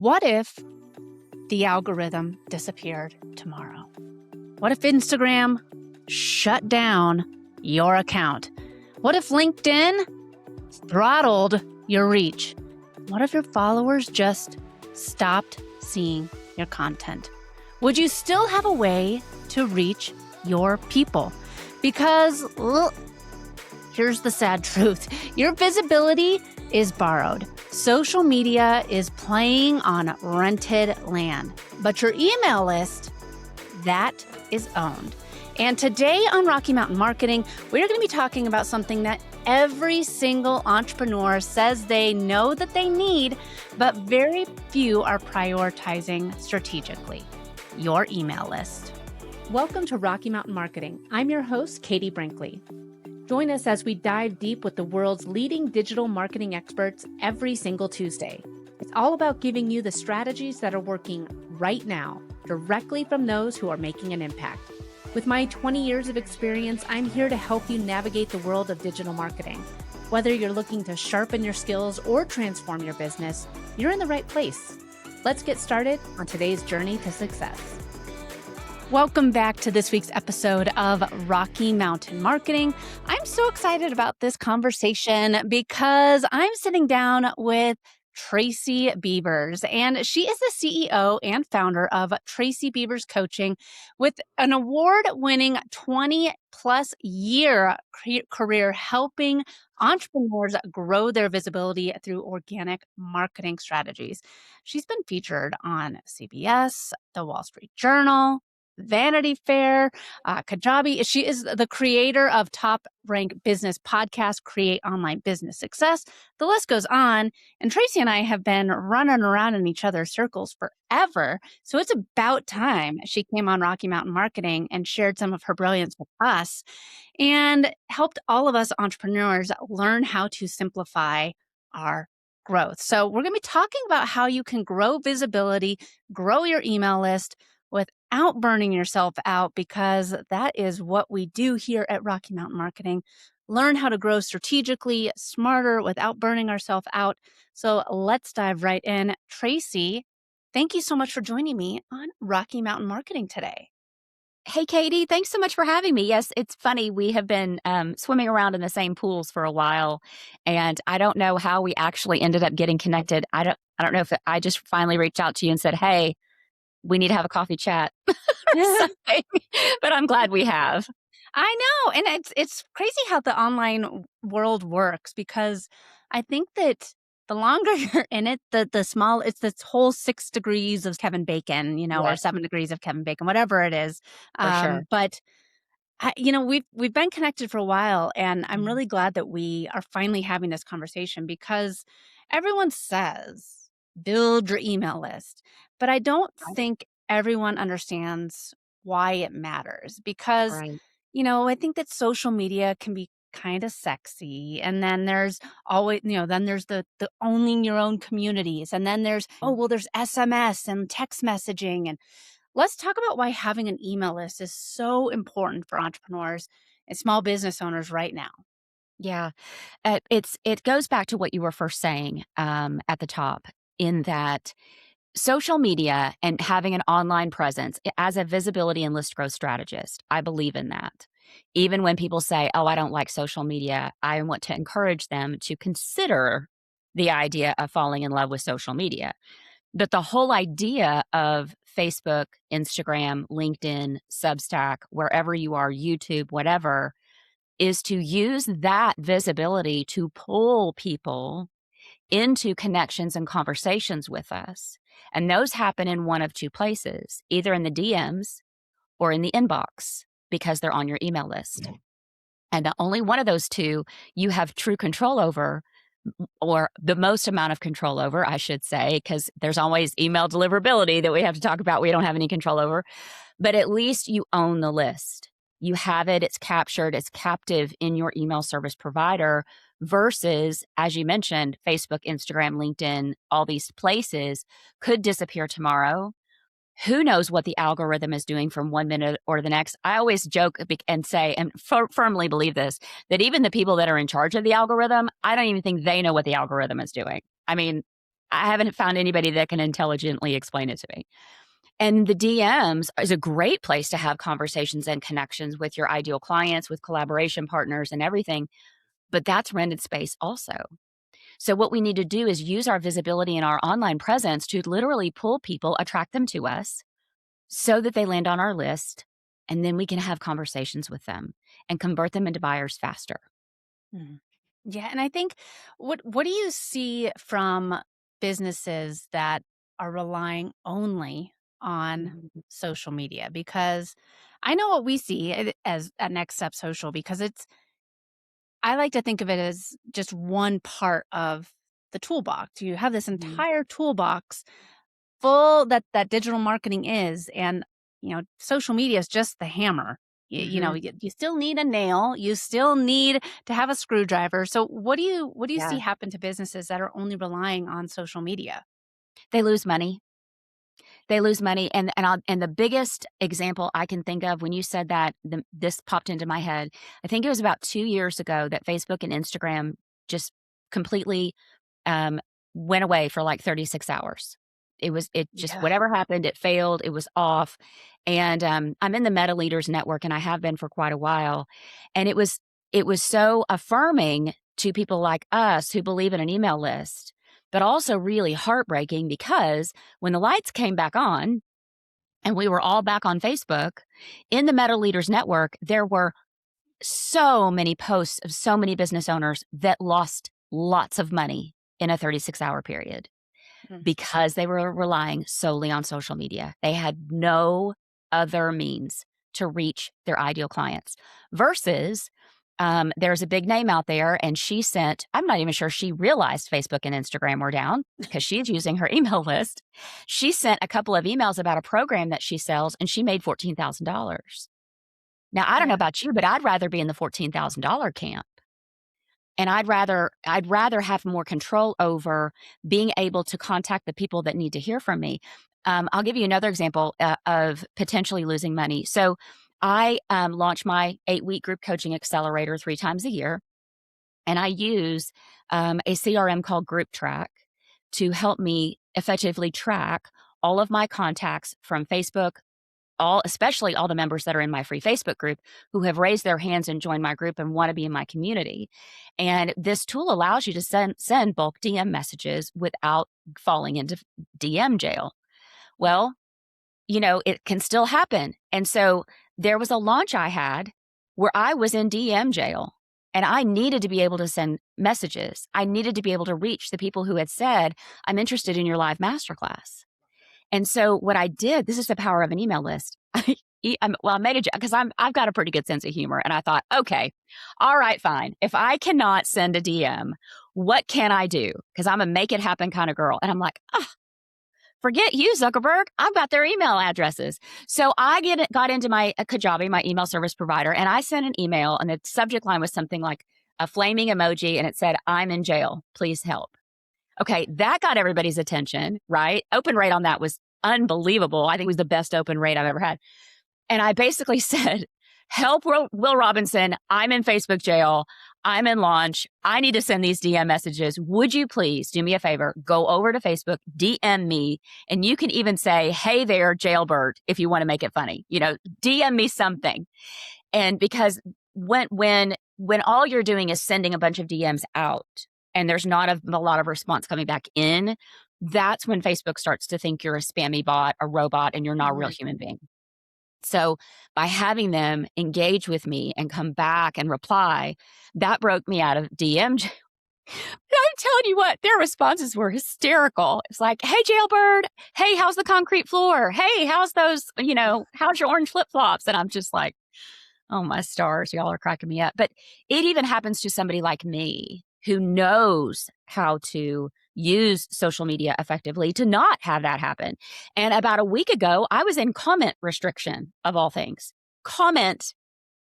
What if the algorithm disappeared tomorrow? What if Instagram shut down your account? What if LinkedIn throttled your reach? What if your followers just stopped seeing your content? Would you still have a way to reach your people? Because here's the sad truth. Your visibility is borrowed. Social media is playing on rented land, but your email list, that is owned. And today on Rocky Mountain Marketing, we're going to be talking about something that every single entrepreneur says they know that they need, but very few are prioritizing strategically: your email list. Welcome to Rocky Mountain Marketing. I'm your host, Katie Brinkley. Join us as we dive deep with the world's leading digital marketing experts every single Tuesday. It's all about giving you the strategies that are working right now, directly from those who are making an impact. With my 20 years of experience, I'm here to help you navigate the world of digital marketing. Whether you're looking to sharpen your skills or transform your business, you're in the right place. Let's get started on today's journey to success. Welcome back to this week's episode of Rocky Mountain Marketing. I'm so excited about this conversation because I'm sitting down with Tracy Beavers, and she is the CEO and founder of Tracy Beavers Coaching with an award-winning 20-plus year career helping entrepreneurs grow their visibility through organic marketing strategies. She's been featured on CBS, The Wall Street Journal, Vanity Fair, Kajabi. She is the creator of Top Rank Business Podcast, Create Online Business Success. The list goes on. And Tracy and I have been running around in each other's circles forever. So it's about time she came on Rocky Mountain Marketing and shared some of her brilliance with us and helped all of us entrepreneurs learn how to simplify our growth. So we're going to be talking about how you can grow visibility, grow your email list without burning yourself out, because that is what we do here at Rocky Mountain Marketing. Learn how to grow strategically, smarter, without burning ourselves out. So let's dive right in. Tracy, thank you so much for joining me on Rocky Mountain Marketing today. Hey, Katie, thanks so much for having me. Yes, it's funny. We have been swimming around in the same pools for a while, and I don't know how we actually ended up getting connected. I don't know if I just finally reached out to you and said, hey, we need to have a coffee chat or something, but I'm glad we have. I know. And it's crazy how the online world works, because I think that the longer you're in it, it's this whole 6 degrees of Kevin Bacon, or 7 degrees of Kevin Bacon, whatever it is. Sure. But we've been connected for a while, and I'm really glad that we are finally having this conversation, because everyone says build your email list, but I don't think everyone understands why it matters, because I think that social media can be kind of sexy. And then there's always, then there's the owning your own communities. And then there's SMS and text messaging. And let's talk about why having an email list is so important for entrepreneurs and small business owners right now. Yeah. It goes back to what you were first saying at the top, in that social media and having an online presence as a visibility and list growth strategist, I believe in that. Even when people say, oh, I don't like social media, I want to encourage them to consider the idea of falling in love with social media. But the whole idea of Facebook, Instagram, LinkedIn, Substack, wherever you are, YouTube, whatever, is to use that visibility to pull people into connections and conversations with us. And those happen in one of two places, either in the DMs or in the inbox, because they're on your email list. And the only one of those two you have true control over, or the most amount of control over, I should say, because there's always email deliverability that we have to talk about we don't have any control over. But at least you own the list. You have it, it's captured, it's captive in your email service provider, versus, as you mentioned, Facebook, Instagram, LinkedIn, all these places could disappear tomorrow. Who knows what the algorithm is doing from 1 minute or the next? I always joke and say, and firmly believe this, that even the people that are in charge of the algorithm, I don't even think they know what the algorithm is doing. I mean, I haven't found anybody that can intelligently explain it to me. And the DMs is a great place to have conversations and connections with your ideal clients, with collaboration partners and everything. But that's rented space also. So what we need to do is use our visibility and our online presence to literally pull people, attract them to us so that they land on our list. And then we can have conversations with them and convert them into buyers faster. Mhm. Yeah, and I think what do you see from businesses that are relying only on Mhm. social media? Because I know what we see as at Next Step Social, because I like to think of it as just one part of the toolbox. You have this Mhm. entire toolbox full that digital marketing is, and social media is just the hammer. Mhm. You still need a nail, you still need to have a screwdriver. So what do you see Yeah. happen to businesses that are only relying on social media? They lose money. They lose money, and the biggest example I can think of when you said that, this popped into my head. I think it was about 2 years ago that Facebook and Instagram just completely, um, went away for, like, 36 hours. It just Yeah. whatever happened, it failed, it was off, and, I'm in the Meta Leaders Network, and I have been for quite a while, and it was so affirming to people like us who believe in an email list, but also really heartbreaking because when the lights came back on and we were all back on Facebook, in the Meta Leaders Network, there were so many posts of so many business owners that lost lots of money in a 36-hour period Mm. because they were relying solely on social media. They had no other means to reach their ideal clients versus there's a big name out there and she sent, I'm not even sure she realized Facebook and Instagram were down because she's using her email list. She sent a couple of emails about a program that she sells and she made $14,000. Now, I don't know Yeah. about you, but I'd rather be in the $14,000 camp. And I'd rather have more control over being able to contact the people that need to hear from me. I'll give you another example of potentially losing money. So I launch my 8-week group coaching accelerator 3 times a year, and I use a CRM called Group Track to help me effectively track all of my contacts from Facebook, especially all the members that are in my free Facebook group who have raised their hands and joined my group and want to be in my community. And this tool allows you to send bulk DM messages without falling into DM jail. Well, it can still happen. And so there was a launch I had where I was in DM jail and I needed to be able to send messages. I needed to be able to reach the people who had said, I'm interested in your live masterclass. And so what I did, this is the power of an email list. I made a joke because I've got a pretty good sense of humor, and I thought, okay, all right, fine. If I cannot send a DM, what can I do? Because I'm a make it happen kind of girl, and I'm like, forget you, Zuckerberg. I've got their email addresses. So I got into my Kajabi, my email service provider, and I sent an email, and the subject line was something like a flaming emoji, and it said, "I'm in jail. Please help." Okay, that got everybody's attention, right? Open rate on that was unbelievable. I think it was the best open rate I've ever had. And I basically said, help Will Robinson. I'm in Facebook jail. I'm in launch. I need to send these DM messages. Would you please do me a favor? Go over to Facebook, DM me, and you can even say, hey there, jailbird, if you want to make it funny. DM me something. And because when all you're doing is sending a bunch of DMs out and there's not a lot of response coming back in, that's when Facebook starts to think you're a spammy bot, a robot, and you're not a real Mhm. human being. So by having them engage with me and come back and reply, that broke me out of DM jail. I'm telling you what, their responses were hysterical. It's like, hey, jailbird. Hey, how's the concrete floor? Hey, how's your orange flip flops? And I'm just like, oh, my stars, y'all are cracking me up. But it even happens to somebody like me who knows how to use social media effectively to not have that happen. And about a week ago, I was in comment restriction of all things. Comment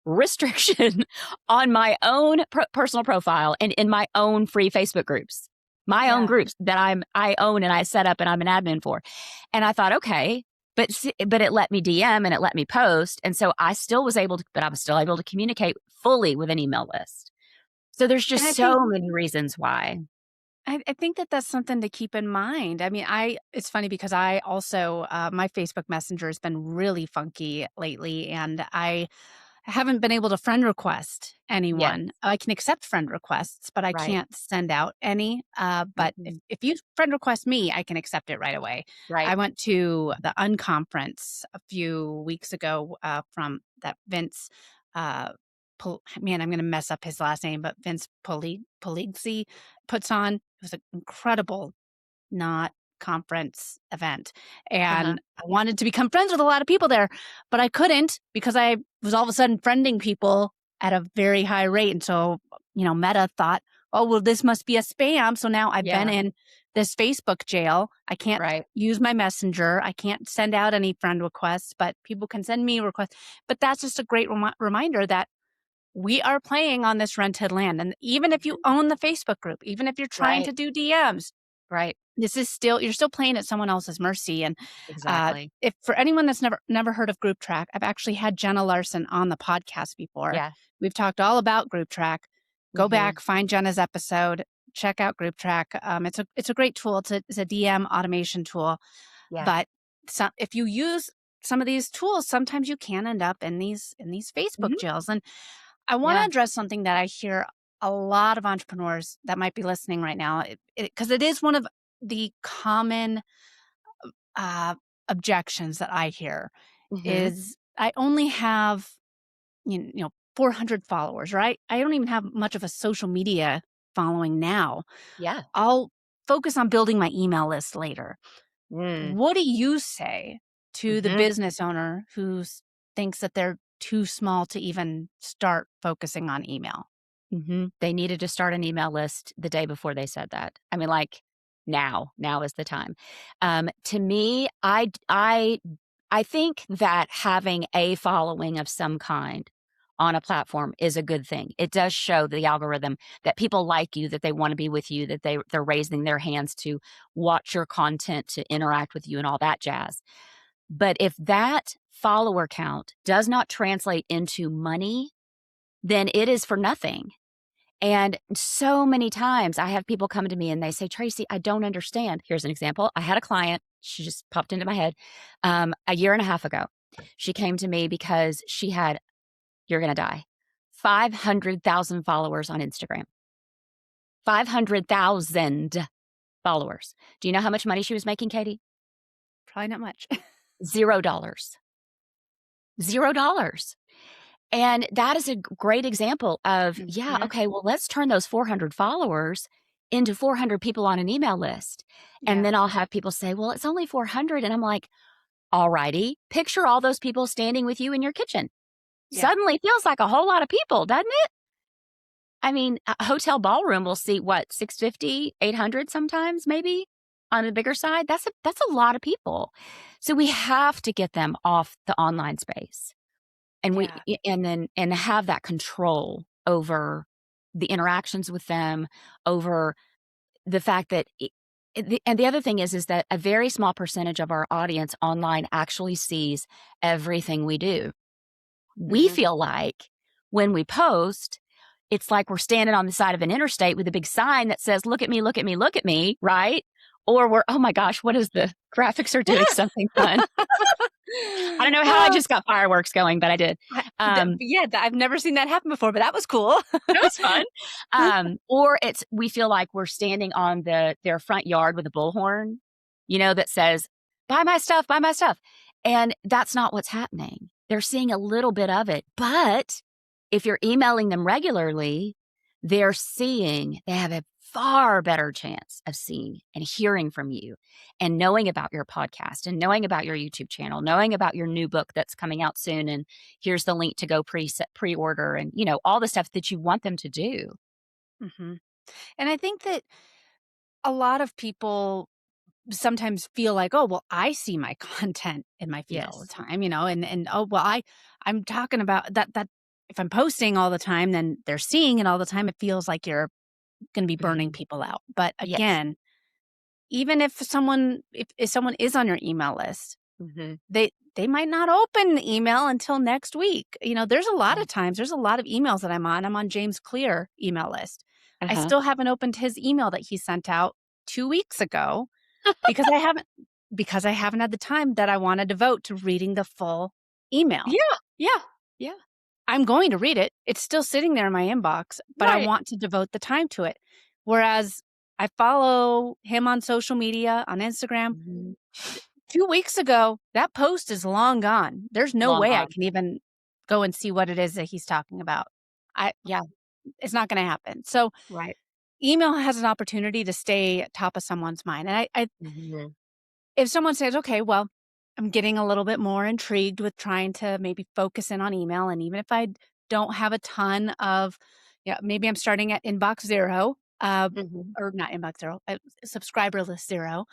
restriction on my own personal profile and in my own free Facebook groups, my own Yeah. groups that I own and I set up and I'm an admin for. And I thought, okay, but it let me DM and it let me post. And so I was still able to communicate fully with an email list. So there's And just I think so many reasons why. I think that that's something to keep in mind. I mean, it's funny because I also, my Facebook Messenger has been really funky lately, and I haven't been able to friend request Yes, anyone. I can accept friend requests, but I right. can't send out any. But Mhm. if you friend request me, I can accept it right away. Right. I went to the Unconference a few weeks ago from that Vince. Man, I'm going to mess up his last name, but Vince Polizzi puts on. It was an incredible not conference event. Uh-huh. And I wanted to become friends with a lot of people there, but I couldn't because I was all of a sudden friending people at a very high rate. And so, Meta thought, oh, well, this must be a spam. So now I've been Yeah, in this Facebook jail. I can't right. use my messenger. I can't send out any friend requests, but people can send me requests. But that's just a great reminder that we are playing on this rented land. And even if you Mhm. own the Facebook group, even if you're trying Right, to do DMs, right. you're still playing at someone else's mercy. And Exactly. if for anyone that's never heard of Group Track, I've actually had Jenna Larson on the podcast before. Yeah. We've talked all about Group Track. Go Mhm. back, find Jenna's episode, check out Group Track. It's a great tool. It's a DM automation tool. Yeah. But if you use some of these tools, sometimes you can end up in these Facebook Mhm. jails. And I want to Yeah. address something that I hear a lot of entrepreneurs that might be listening right now, because it is one of the common uh, objections that I hear Mhm. is I only have 400 followers, right? I don't even have much of a social media following now. Yeah. I'll focus on building my email list later. Mm. What do you say to the Mhm. business owner who thinks that they're too small to even start focusing on email? Mhm. They needed to start an email list the day before they said that. I mean, like, now is the time. To me, I think that having a following of some kind on a platform is a good thing. It does show the algorithm that people like you, that they wanna be with you, that they're raising their hands to watch your content, to interact with you, and all that jazz. But if that follower count does not translate into money, then it is for nothing. And so many times I have people come to me and they say, Tracy, I don't understand. Here's an example. I had a client, she just popped into my head a year and a half ago. She came to me because she had, you're going to die, 500,000 followers on Instagram. 500,000 followers. Do you know how much money she was making, Katie? Probably not much. $0. $0. And that is a great example of, yeah, Mhm. okay, well, let's turn those 400 followers into 400 people on an email list. And Yeah, then I'll have people say, well, it's only 400. And I'm like, all righty, picture all those people standing with you in your kitchen. yeah, Suddenly feels like a whole lot of people, doesn't it? I mean, a hotel ballroom will see what, 650, 800 sometimes, maybe on the bigger side. That's a lot of people. So we have to get them off the online space. And we yeah. and then and have that control over the interactions with them, over the fact that and the other thing is that a very small percentage of our audience online actually sees everything we do. We Mhm. feel like when we post, it's like we're standing on the side of an interstate with a big sign that says, "Look at me, look at me, look at me," right? Or we're, "Oh my gosh, what is the graphics are doing something fun." I don't know how I Oh, just got fireworks going, but I did. Um, I've never seen that happen before, but that was cool. It was fun. Or it's we feel like we're standing on their front yard with a bullhorn, that says, "Buy my stuff, buy my stuff." And that's not what's happening. They're seeing a little bit of it. But if you're emailing them regularly, they have a far better chance of seeing and hearing from you and knowing about your podcast and knowing about your YouTube channel, knowing about your new book that's coming out soon. And here's the link to go pre-order and, all the stuff that you want them to do. Mhm. And I think that a lot of people sometimes feel like, "Oh, well, I see my content in my feed all the Yes. time," and, "Oh, well, I'm talking about that if I'm posting all the time, then they're seeing it all the time." It feels like you're gonna be burning Mhm. people out. But Yes. again, even if someone is on your email list, Mhm. they might not open the email until next week. There's a lot Yeah. of times, there's a lot of emails that I'm on. I'm on James Clear email list. I Uh-huh. still haven't opened his email that he sent out 2 weeks ago because I haven't had the time that I wanna devote to reading the full email. Yeah, yeah, yeah. I'm going to read it. It's still sitting there in my inbox, but I Right. want to devote the time to it. Whereas I follow him on social media, on Instagram. Mhm. 2 weeks ago, that post is long gone. There's no Long way I gone. can even go and see what it is that he's talking about. I Yeah, It's not gonna happen. So, right. email has an opportunity to stay top of someone's mind, and I Mhm. if someone says, "Okay, well, I'm getting a little bit more intrigued with trying to maybe focus in on email, and even if I don't have a ton of, yeah, maybe I'm starting at inbox 0, Mhm. or not inbox 0, subscriber list 0."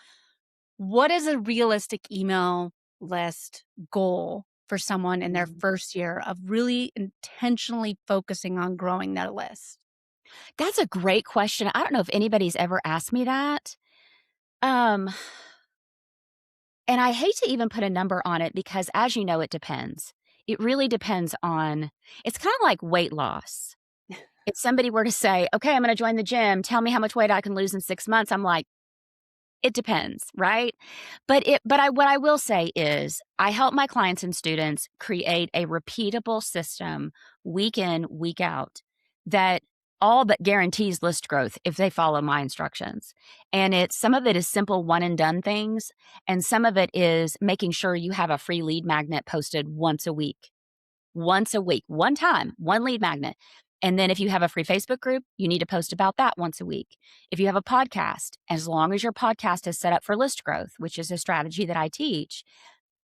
What is a realistic email list goal for someone in their Mhm. first year of really intentionally focusing on growing their list? That's a great question. I don't know if anybody's ever asked me that. Um, and I hate to even put a number on it because as you know, it depends. It really depends on it's kinda like weight loss. If somebody were to say, "Okay, I'm gonna join the gym. Tell me how much weight I can lose in 6 months." I'm like, it depends, right? But what I will say is I help my clients and students create a repeatable system week in, week out that all but guarantees list growth if they follow my instructions. And it's some of it is simple one and done things, and some of it is making sure you have a free lead magnet posted once a week, one time, one lead magnet. And then if you have a free Facebook group, you need to post about that once a week. If you have a podcast, as long as your podcast is set up for list growth, which is a strategy that I teach,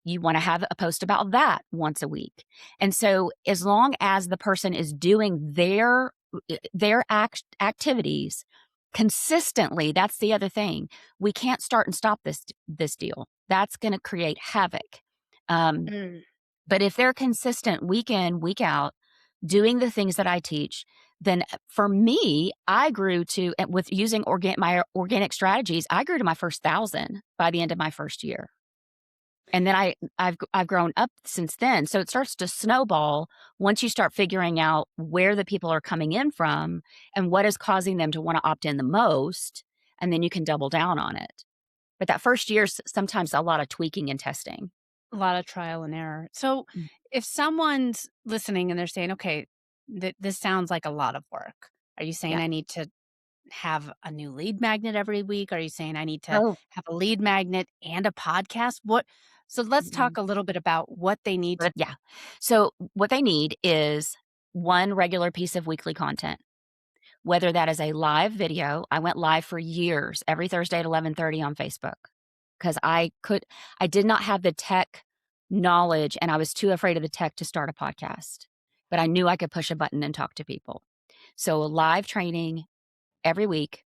you want to have a post about that once a week. And so as long as the person is doing their activities consistently, that's the other thing. We can't start and stop this deal. That's going to create havoc. Um, Mm. but if they're consistent week in, week out, doing the things that I teach, then for me, I grew to, with using my organic strategies, I grew to my first 1,000 by the end of my first year. And then I've grown up since then. So it starts to snowball once you start figuring out where the people are coming in from and what is causing them to want to opt in the most. And then you can double down on it. But that first year, sometimes a lot of tweaking and testing. A lot of trial and error. So, Mm. if someone's listening and they're saying, "Okay, this sounds like a lot of work." Are you saying Yeah. I need to have a new lead magnet every week? Are you saying I need to Oh, have a lead magnet and a podcast? What So let's mm, talk a little bit about what they need to. but yeah. So what they need is one regular piece of weekly content, whether that is a live video. I went live for years, every Thursday at 11:30 on Facebook because I did not have the tech knowledge and I was too afraid of the tech to start a podcast. But I knew I could push a button and talk to people. So a live training every week,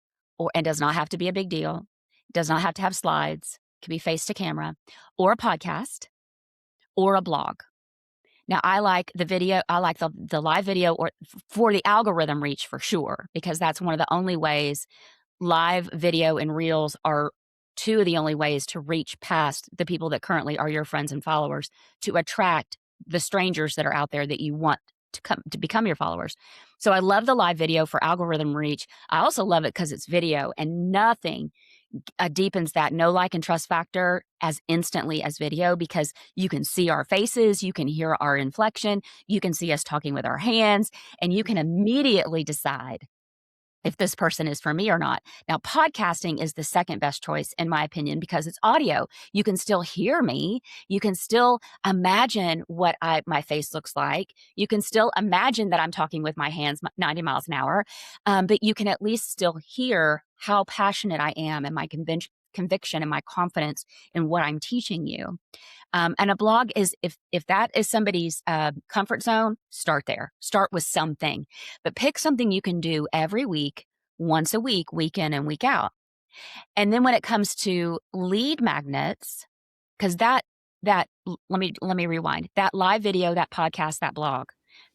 and does not have to be a big deal. Does not have to have slides. It can be face to camera, or a podcast, or a blog. Now, I like the video. I like the live video, or for the algorithm reach for sure, because that's one of the only ways. Live video and reels are two of the only ways to reach past the people that currently are your friends and followers, to attract the strangers that are out there that you want to become your followers. So I love the live video for algorithm reach. I also love it because it's video, and nothing deepens that no like and trust factor as instantly as video, because you can see our faces, you can hear our inflection, you can see us talking with our hands, and you can immediately decide if this person is for me or not. Now, podcasting is the second best choice, in my opinion, because it's audio. You can still hear me. You can still imagine what my face looks like. You can still imagine that I'm talking with my hands 90 miles an hour. But you can at least still hear how passionate I am and my conviction and my confidence in what I'm teaching you. And a blog is, if that is somebody's comfort zone, start there. Start with something, but pick something you can do every week, once a week, week in and week out. And then when it comes to lead magnets, because let me rewind. That live video, that podcast, that blog,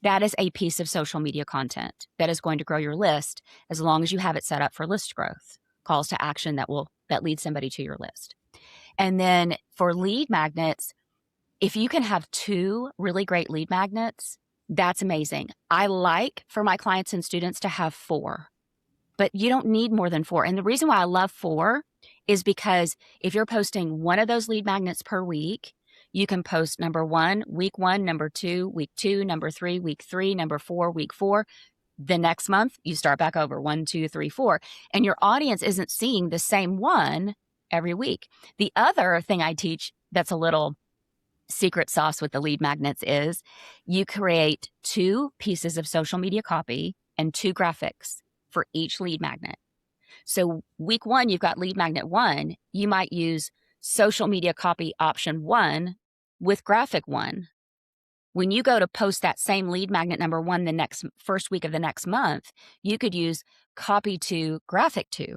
that is a piece of social media content that is going to grow your list as long as you have it set up for list growth, calls to action that lead somebody to your list. And then for lead magnets, if you can have two really great lead magnets, that's amazing. I like for my clients and students to have four. but you don't need more than 4. And the reason why I love 4 is because if you're posting one of those lead magnets per week, you can post number 1, week 1, number 2, week 2, number 3, week 3, number 4, week 4. The next month, you start back over 1, 2, 3, 4. And your audience isn't seeing the same one every week. The other thing I teach that's a little secret sauce with the lead magnets is you create 2 pieces of social media copy and 2 graphics for each lead magnet. So week 1, you've got lead magnet 1. You might use social media copy option 1 with graphic 1. When you go to post that same lead magnet number 1 the first week of the next month, you could use copy 2, graphic 2.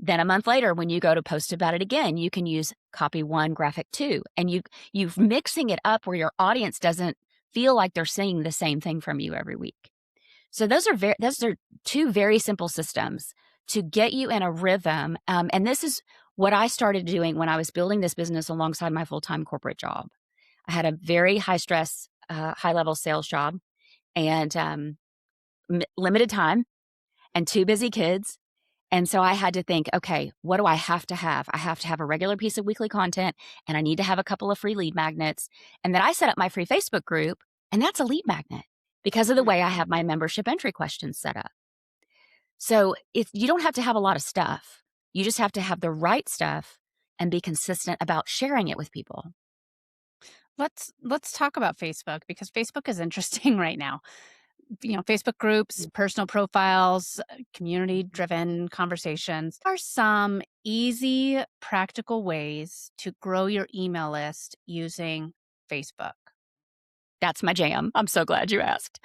Then a month later, when you go to post about it again, you can use copy 1, graphic 2. And you're mixing it up where your audience doesn't feel like they're seeing the same thing from you every week. So those are 2 very simple systems to get you in a rhythm. And this is what I started doing when I was building this business alongside my full-time corporate job. I had a very high-stress, high-level sales job and limited time and 2 busy kids. And so I had to think, okay, what do I have to have? I have to have a regular piece of weekly content, and I need to have a couple of free lead magnets. And then I set up my free Facebook group, and that's a lead magnet because of the way I have my membership entry questions set up. So you don't have to have a lot of stuff. You just have to have the right stuff and be consistent about sharing it with people. Let's talk about Facebook, because Facebook is interesting right now. Facebook groups, personal profiles, community-driven conversations are some easy, practical ways to grow your email list using Facebook. That's my jam. I'm so glad you asked,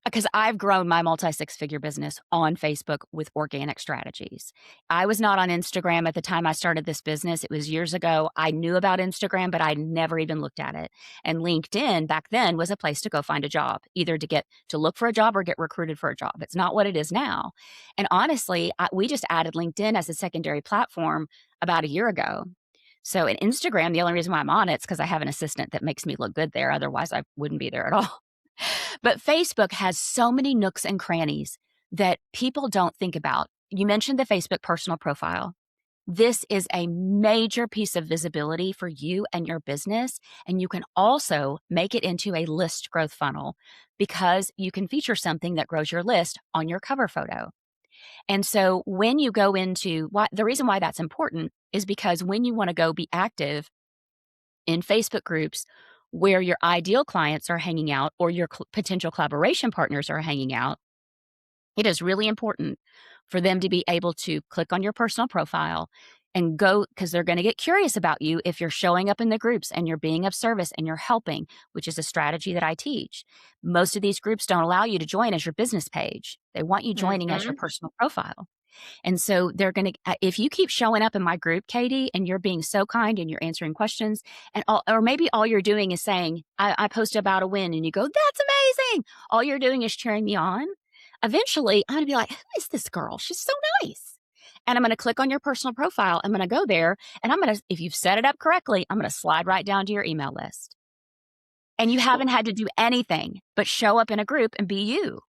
because I've grown my multi-6-figure business on Facebook with organic strategies. I was not on Instagram at the time I started this business. It was years ago. I knew about Instagram, but I never even looked at it. And LinkedIn back then was a place to go find a job, either to look for a job or get recruited for a job. It's not what it is now. And honestly, we just added LinkedIn as a secondary platform about a year ago. So in Instagram, the only reason why I'm on it is because I have an assistant that makes me look good there. Otherwise, I wouldn't be there at all. But Facebook has so many nooks and crannies that people don't think about. You mentioned the Facebook personal profile. This is a major piece of visibility for you and your business. And you can also make it into a list growth funnel because you can feature something that grows your list on your cover photo. And so when you go into the reason why that's important is because when you want to go be active in Facebook groups where your ideal clients are hanging out or your potential collaboration partners are hanging out, it is really important for them to be able to click on your personal profile and go, because they're going to get curious about you if you're showing up in the groups and you're being of service and you're helping, which is a strategy that I teach. Most of these groups don't allow you to join as your business page. They want you joining as your personal profile. And so they're going to, if you keep showing up in my group, Katie, and you're being so kind and you're answering questions, or maybe all you're doing is saying, I posted about a win, and you go, that's amazing. All you're doing is cheering me on. Eventually, I'm going to be like, who is this girl? She's so nice. And I'm going to click on your personal profile. I'm going to go there, and if you've set it up correctly, I'm going to slide right down to your email list. And you haven't had to do anything but show up in a group and be you.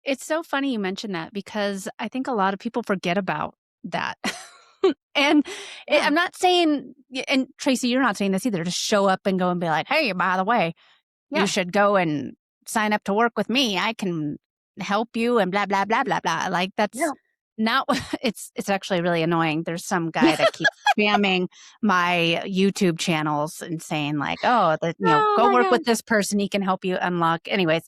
It's so funny you mentioned that, because I think a lot of people forget about that. And I'm not saying, and Tracy, you're not saying this either, just show up and go and be like, hey, by the way, you should go and sign up to work with me. I can help you and blah, blah, blah, blah, blah. Like that's not, it's actually really annoying. There's some guy that keeps spamming my YouTube channels and saying like, go work with this person. He can help you unlock. Anyways,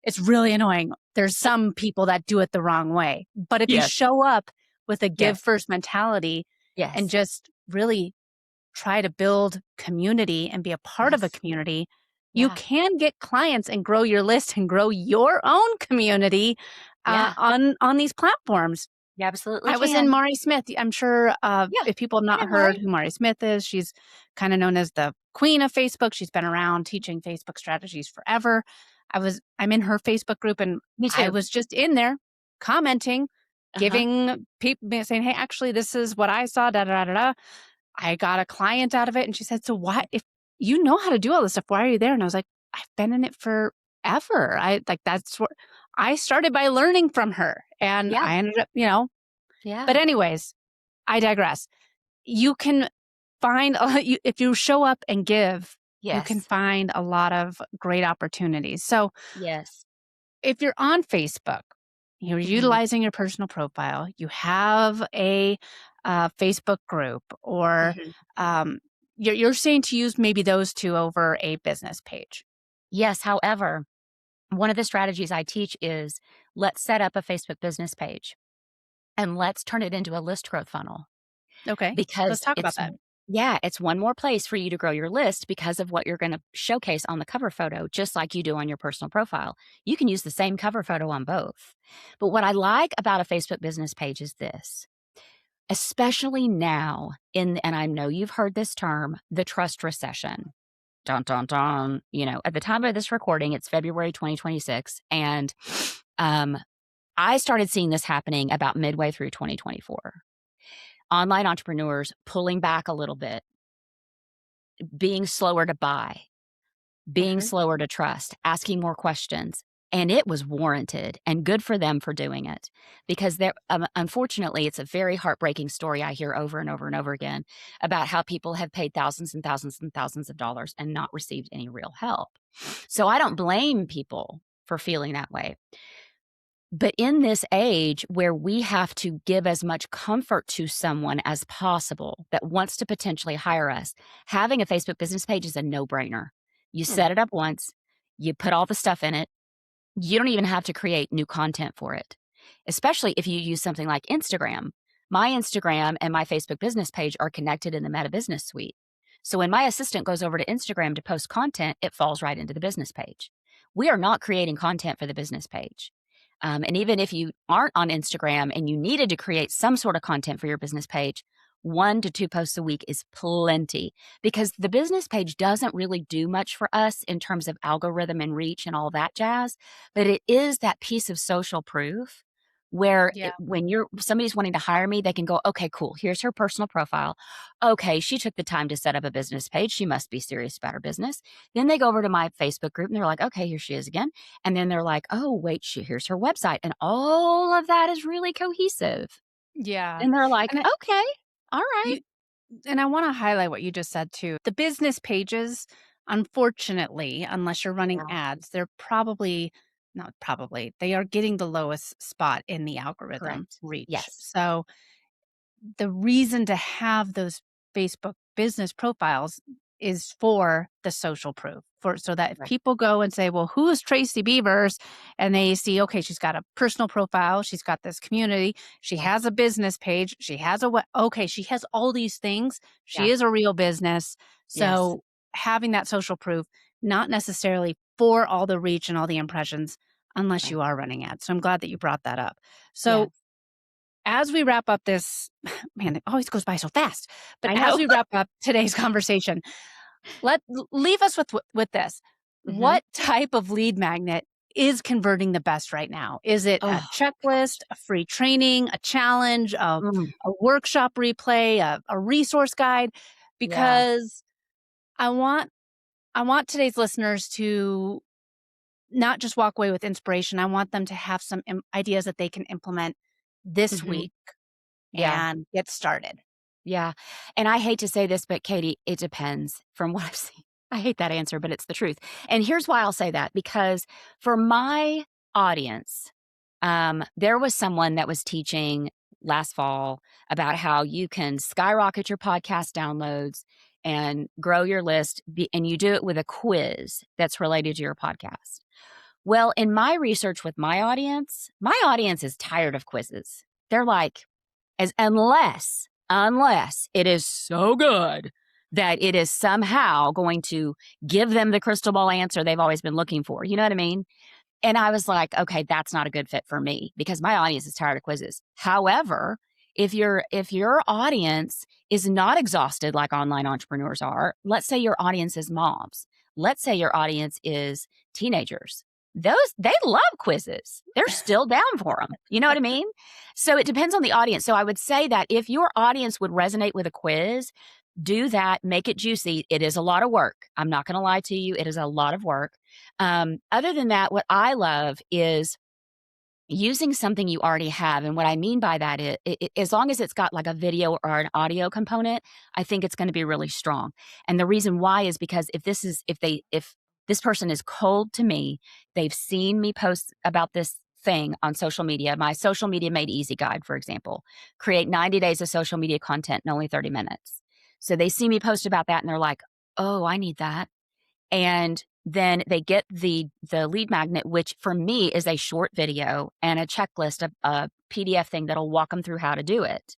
it's really annoying. There's some people that do it the wrong way. But if you show up with a give first mentality and just really try to build community and be a part of a community, you can get clients and grow your list and grow your own community on these platforms. You absolutely I was in Mari Smith. I'm sure if people have not heard who Mari Smith is, she's kind of known as the queen of Facebook. She's been around teaching Facebook strategies forever. I'm in her Facebook group, and I was just in there commenting, giving people, saying, hey, actually, this is what I saw, da, da, da, da. I got a client out of it. And she said, so why, if you know how to do all this stuff, why are you there? And I was like, I've been in it forever. That's what I started by learning from her, and Yeah. I ended up, Yeah. but anyways, I digress. You can find, if you show up and give, you can Yes. find a lot of great opportunities. So Yes. if you're on Facebook, you're Mhm. utilizing your personal profile, you have a Facebook group, or Mhm. um, you're saying to use maybe those two over a business page. Yes, however, one of the strategies I teach is let's set up a Facebook business page and let's turn it into a list growth funnel Okay, let's because talk about that. yeah, it's one more place for you to grow your list because of what you're going to showcase on the cover photo, just like you do on your personal profile. You can use the same cover photo on both. But what I like about a Facebook business page is this, especially now and I know you've heard this term, the trust recession. Dun, dun, dun. At the time of this recording, it's February 2026. And um, I started seeing this happening about midway through 2024. Online entrepreneurs pulling back a little bit, being slower to buy, being Okay. slower to trust, asking more questions. And it was warranted and good for them for doing it because unfortunately, it's a very heartbreaking story I hear over and over and over again about how people have paid thousands and thousands and thousands of dollars and not received any real help. So I don't blame people for feeling that way. But in this age where we have to give as much comfort to someone as possible that wants to potentially hire us, having a Facebook business page is a no-brainer. You Hmm. set it up once, you put all the stuff in it. You don't even have to create new content for it, especially if you use something like Instagram. My Instagram and my Facebook business page are connected in the Meta Business Suite. So when my assistant goes over to Instagram to post content, it falls right into the business page. We are not creating content for the business page. And even if you aren't on Instagram and you needed to create some sort of content for your business page, 1 to 2 posts a week is plenty because the business page doesn't really do much for us in terms of algorithm and reach and all that jazz. But it is that piece of social proof where Yeah. when somebody's wanting to hire me, they can go, okay, cool. Here's her personal profile. Okay, she took the time to set up a business page. She must be serious about her business. Then they go over to my Facebook group and they're like, okay, here she is again. And then they're like, oh, wait, here's her website. And all of that is really cohesive. Yeah. And they're like, And okay, all right. you and I want to highlight what you just said too. The business pages, unfortunately, unless you're running Yeah, ads, they're probably not probably, they are getting the lowest spot in the algorithm correct. reach. Yes. So the reason to have those Facebook business profiles is for the social proof, for so that if Right. people go and say, well, who is Tracy Beavers? And they see, okay, she's got a personal profile, she's got this community, she Yeah. has a business page, she has okay, she has all these things. She Yeah. is a real business. Yes. So having that social proof, not necessarily for all the reach and all the impressions, unless Right. you are running ads. So I'm glad that you brought that up. Yes. So as we wrap up this, man, it always goes by so fast. But I as know. we wrap up today's conversation, leave us with this. Hmm. What type of lead magnet is converting the best right now? Is it a Oh, checklist, a free training, a challenge, mm, a workshop replay, a resource guide? yeah. Because I want I want today's listeners to not just walk away with inspiration. I want them to have some ideas that they can implement this Hmm. week Yeah. and get started. Yeah. And I hate to say this, but Katie, it depends from what I've seen. I hate that answer, but it's the truth. And here's why I'll say that because for my audience, there was someone that was teaching last fall about how you can skyrocket your podcast downloads and grow your list, and you do it with a quiz that's related to your podcast. Well, in my research with my audience is tired of quizzes. They're like, unless it is so good that it is somehow going to give them the crystal ball answer they've always been looking for. You know what I mean? And I was like, okay, that's not a good fit for me because my audience is tired of quizzes. However, if your audience is not exhausted like online entrepreneurs are, let's say your audience is moms, let's say your audience is teenagers. They love quizzes. They're still down for them. You know what I mean? So it depends on the audience. So I would say that if your audience would resonate with a quiz, do that, make it juicy. It is a lot of work. I'm not going to lie to you. It is a lot of work. Other than that, what I love is using something you already have. And what I mean by that is, as long as it's got like a video or an audio component, I think it's going to be really strong. And the reason why is because if this person is cold to me, they've seen me post about this thing on social media, my social media made easy guide, for example, create 90 days of social media content in only 30 minutes. So they see me post about that and they're like, oh, I need that. And then they get the lead magnet, which for me is a short video and a checklist, a PDF thing that'll walk them through how to do it.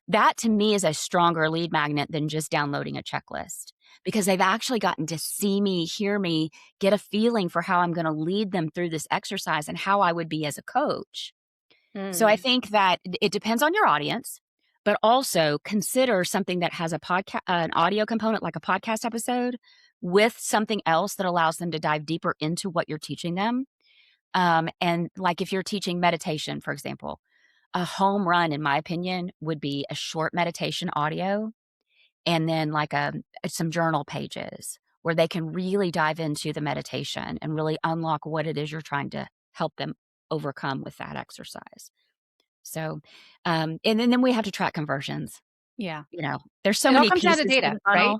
That to me is a stronger lead magnet than just downloading a checklist, because they've actually gotten to see me, hear me, get a feeling for how I'm going to lead them through this exercise and how I would be as a coach. So I think that it depends on your audience, but also consider something that has an audio component like a podcast episode with something else that allows them to dive deeper into what you're teaching them. And like if you're teaching meditation, for example, a home run, in my opinion, would be a short meditation audio and then like some journal pages where they can really dive into the meditation and really unlock what it is you're trying to help them overcome with that exercise. So, and then we have to track conversions. Yeah. There's so It all many comes down pieces to to data, the right? funnel.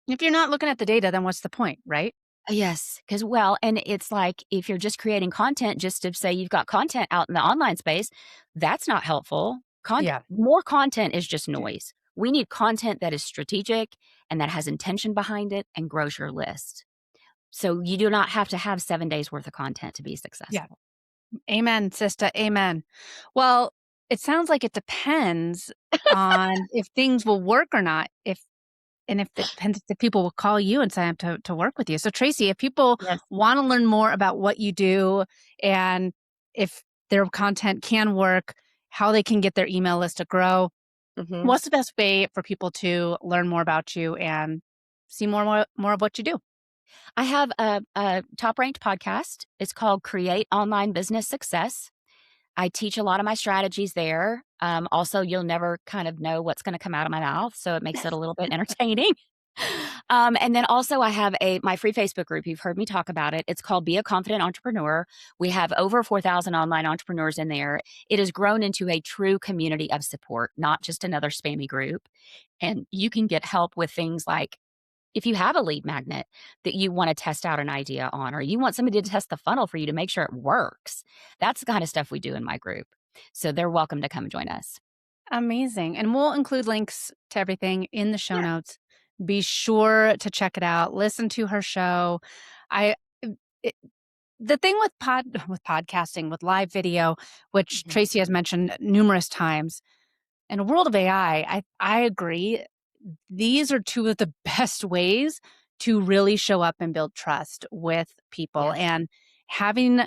If you're not looking at the data, then what's the point, right? Yes, because and it's like if you're just creating content just to say you've got content out in the online space, that's not helpful. Yeah. More content is just noise. We need content that is strategic and that has intention behind it and grows your list. So you do not have to have 7 days worth of content to be successful. Amen, sister. Amen. Well, it sounds like it depends on if things will work or not. If it depends if people will call you and sign up to work with you. So Tracy, if people Yes. want to learn more about what you do and if their content can work, how they can get their email list to grow, what's the best way for people to learn more about you and see more of what you do? I have a top-ranked podcast. It's called Create Online Business Success. I teach a lot of my strategies there. Also, you'll never kind of know what's going to come out of my mouth, so it makes it a little bit entertaining. And then also I have my free Facebook group. You've heard me talk about it. It's called Be a Confident Entrepreneur. We have over 4,000 online entrepreneurs in there. It has grown into a true community of support, not just another spammy group. And you can get help with things like if you have a lead magnet that you want to test out an idea on, or you want somebody to test the funnel for you to make sure it works. That's the kind of stuff we do in my group. So they're welcome to come join us. Amazing. And we'll include links to everything in the show Yeah. notes. Be sure to check it out. Listen to her show. The thing with podcasting, with live video, which Tracy has mentioned numerous times, in a world of AI, I agree. These are two of the best ways to really show up and build trust with people. Yes. And having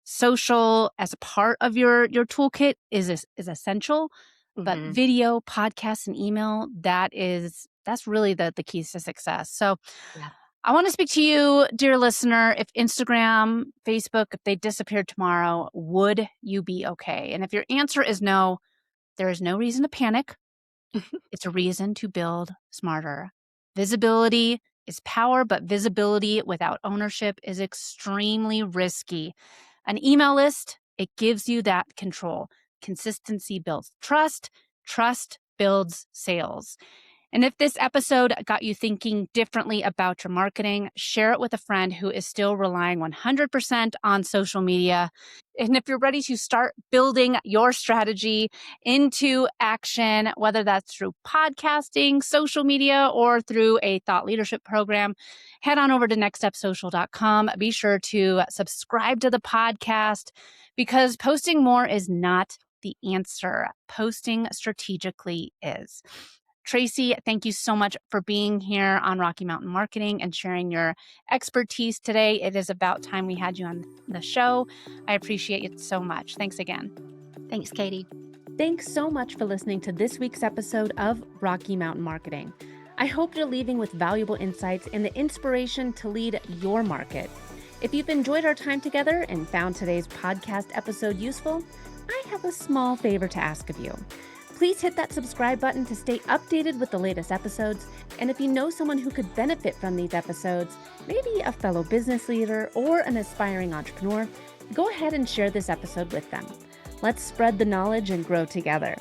social as a part of your toolkit is essential. But video, podcasts, and email, that's really the keys to success. So I want to speak to you, dear listener. If Instagram, Facebook, if they disappeared tomorrow, would you be okay? And if your answer is no, there is no reason to panic. It's a reason to build smarter. Visibility is power, but visibility without ownership is extremely risky. An email list, it gives you that control. Consistency builds trust. Trust builds sales. And if this episode got you thinking differently about your marketing, share it with a friend who is still relying 100% on social media. And if you're ready to start building your strategy into action, whether that's through podcasting, social media, or through a thought leadership program, head on over to nextstepsocial.com. Be sure to subscribe to the podcast because posting more is not the answer. Posting strategically is. Tracy, thank you so much for being here on Rocky Mountain Marketing and sharing your expertise today. It is about time we had you on the show. I appreciate it so much. Thanks again. Thanks, Katie. Thanks so much for listening to this week's episode of Rocky Mountain Marketing. I hope you're leaving with valuable insights and the inspiration to lead your market. If you've enjoyed our time together and found today's podcast episode useful, I have a small favor to ask of you. Please hit that subscribe button to stay updated with the latest episodes. And if you know someone who could benefit from these episodes, maybe a fellow business leader or an aspiring entrepreneur, go ahead and share this episode with them. Let's spread the knowledge and grow together.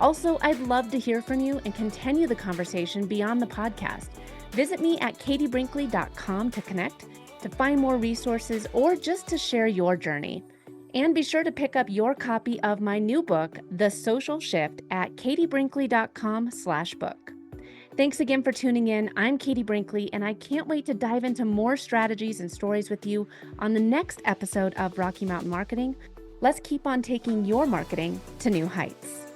Also, I'd love to hear from you and continue the conversation beyond the podcast. Visit me at katiebrinkley.com to connect, to find more resources, or just to share your journey. And be sure to pick up your copy of my new book, The Social Shift, at katiebrinkley.com/book. Thanks again for tuning in. I'm Katie Brinkley, and I can't wait to dive into more strategies and stories with you on the next episode of Rocky Mountain Marketing. Let's keep on taking your marketing to new heights.